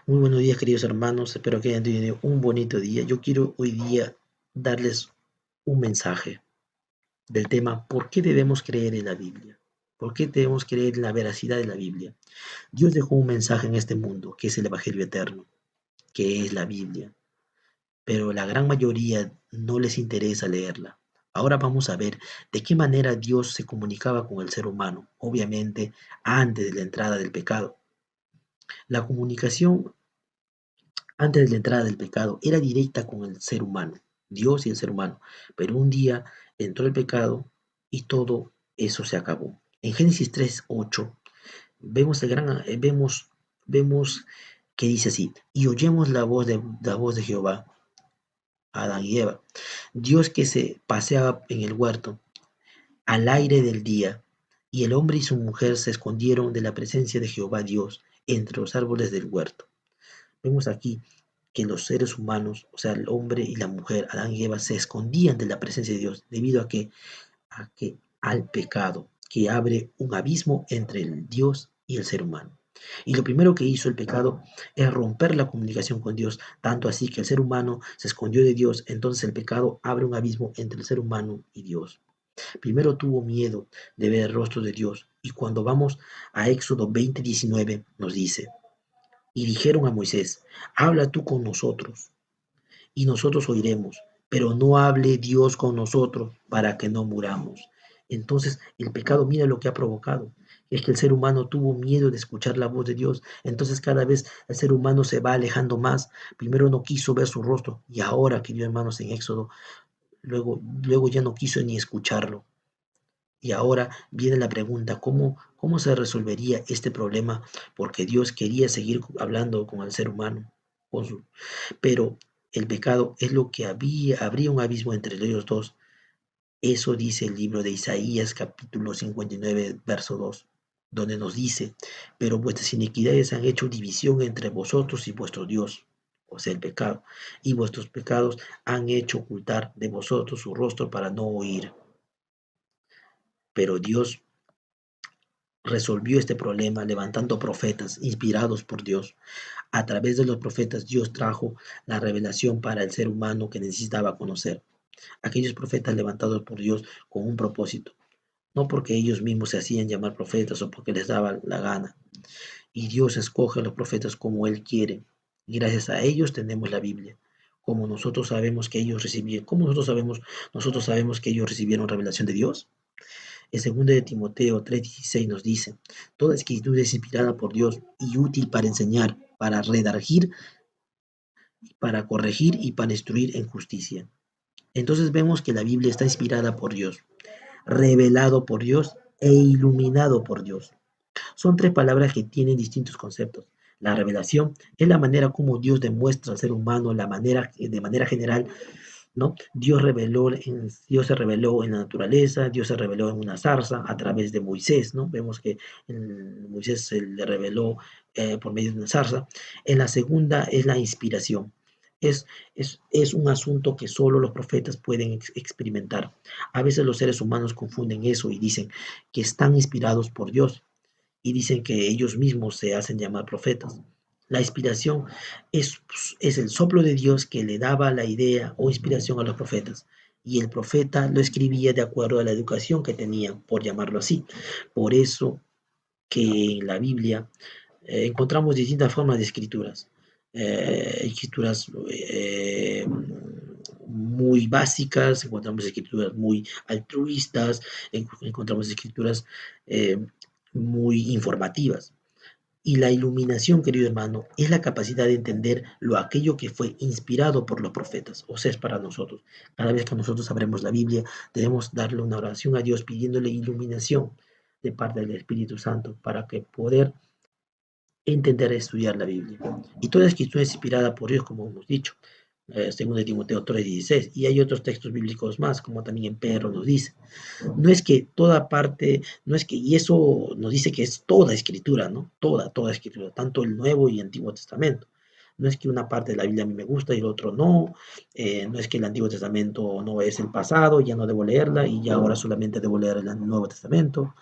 Muy buenos días, queridos hermanos. Espero que hayan tenido un bonito día. Yo quiero hoy día darles un mensaje del tema ¿por qué debemos creer en la Biblia? ¿Por qué debemos creer en la veracidad de la Biblia? Dios dejó un mensaje en este mundo, que es el Evangelio eterno, que es la Biblia, pero la gran mayoría no les interesa leerla. Ahora vamos a ver de qué manera Dios se comunicaba con el ser humano, obviamente antes de la entrada del pecado. La comunicación antes de la entrada del pecado, era directa con el ser humano, Dios y el ser humano. Pero un día entró el pecado y todo eso se acabó. En Génesis 3:8 vemos, vemos que dice así, y oyemos la voz de Jehová, Adán y Eva, Dios que se paseaba en el huerto al aire del día, y el hombre y su mujer se escondieron de la presencia de Jehová Dios entre los árboles del huerto. Vemos aquí que los seres humanos, o sea, el hombre y la mujer, Adán y Eva, se escondían de la presencia de Dios debido al pecado, que abre un abismo entre el Dios y el ser humano. Y lo primero que hizo el pecado es romper la comunicación con Dios, tanto así que el ser humano se escondió de Dios, entonces el pecado abre un abismo entre el ser humano y Dios. Primero tuvo miedo de ver el rostro de Dios, y cuando vamos a Éxodo 20:19 nos dice, y dijeron a Moisés, habla tú con nosotros, y nosotros oiremos, pero no hable Dios con nosotros para que no muramos. Entonces el pecado, mira lo que ha provocado. Es que el ser humano tuvo miedo de escuchar la voz de Dios. Entonces cada vez el ser humano se va alejando más. Primero no quiso ver su rostro y ahora, queridos hermanos, en Éxodo, luego ya no quiso ni escucharlo. Y ahora viene la pregunta, ¿cómo se resolvería este problema? Porque Dios quería seguir hablando con el ser humano, pero el pecado es lo que habría un abismo entre ellos dos. Eso dice el libro de Isaías capítulo 59, verso 2, donde nos dice, pero vuestras iniquidades han hecho división entre vosotros y vuestro Dios, o sea, el pecado, y vuestros pecados han hecho ocultar de vosotros su rostro para no oír. Pero Dios resolvió este problema levantando profetas inspirados por Dios. A través de los profetas Dios trajo la revelación para el ser humano que necesitaba conocer. Aquellos profetas levantados por Dios con un propósito, no porque ellos mismos se hacían llamar profetas o porque les daba la gana. Y Dios escoge a los profetas como Él quiere. Y gracias a ellos tenemos la Biblia. Como nosotros sabemos que ellos recibieron, ¿cómo nosotros sabemos que ellos recibieron revelación de Dios? En 2 de Timoteo 3:16 nos dice, toda escritura es inspirada por Dios y útil para enseñar, para redarguir, para corregir y para instruir en justicia. Entonces vemos que la Biblia está inspirada por Dios, revelado por Dios e iluminado por Dios. Son tres palabras que tienen distintos conceptos. La revelación es la manera como Dios demuestra al ser humano de manera general, ¿no? Dios se reveló en la naturaleza, Dios se reveló en una zarza a través de Moisés, ¿no? Vemos que Moisés se le reveló por medio de una zarza. En la segunda es la inspiración. Es, es un asunto que solo los profetas pueden experimentar. A veces los seres humanos confunden eso y dicen que están inspirados por Dios y dicen que ellos mismos se hacen llamar profetas. La inspiración es el soplo de Dios que le daba la idea o inspiración a los profetas. Y el profeta lo escribía de acuerdo a la educación que tenía, por llamarlo así. Por eso que en la Biblia encontramos distintas formas de escrituras. Escrituras muy básicas, encontramos escrituras muy altruistas, encontramos escrituras eh, muy informativas. Y la iluminación, querido hermano, es la capacidad de entender aquello que fue inspirado por los profetas, o sea, es para nosotros. Cada vez que nosotros abremos la Biblia, debemos darle una oración a Dios pidiéndole iluminación de parte del Espíritu Santo para que poder entender y estudiar la Biblia. Y toda escritura es inspirada por Dios, como hemos dicho, según de Timoteo 3:16. Y hay otros textos bíblicos más, como también en Pedro nos dice. No es que toda parte, no es que, y eso nos dice que es toda escritura, ¿no? Toda escritura, tanto el Nuevo y Antiguo Testamento. No es que una parte de la Biblia a mí me gusta y el otro no. No es que el Antiguo Testamento no es el pasado, ya no debo leerla y ya ahora solamente debo leer el Nuevo Testamento.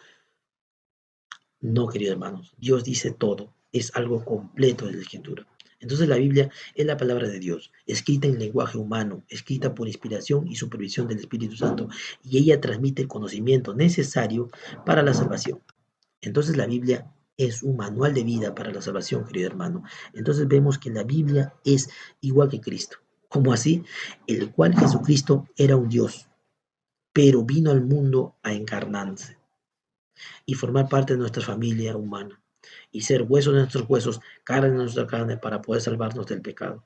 No, queridos hermanos, Dios dice todo, es algo completo de la escritura. Entonces la Biblia es la palabra de Dios, escrita en lenguaje humano, escrita por inspiración y supervisión del Espíritu Santo, y ella transmite el conocimiento necesario para la salvación. Entonces la Biblia es un manual de vida para la salvación, querido hermano. Entonces vemos que la Biblia es igual que Cristo. ¿Cómo así? El cual Jesucristo era un Dios, pero vino al mundo a encarnarse y formar parte de nuestra familia humana y ser hueso de nuestros huesos, carne de nuestra carne para poder salvarnos del pecado,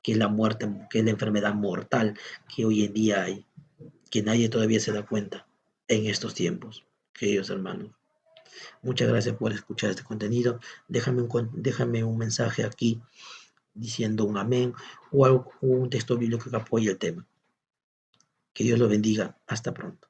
que es la muerte, que es la enfermedad mortal que hoy en día hay, que nadie todavía se da cuenta en estos tiempos, queridos hermanos. Muchas gracias por escuchar este contenido. Déjame un mensaje aquí diciendo un amén o un texto bíblico que apoye el tema. Que Dios lo bendiga. Hasta pronto.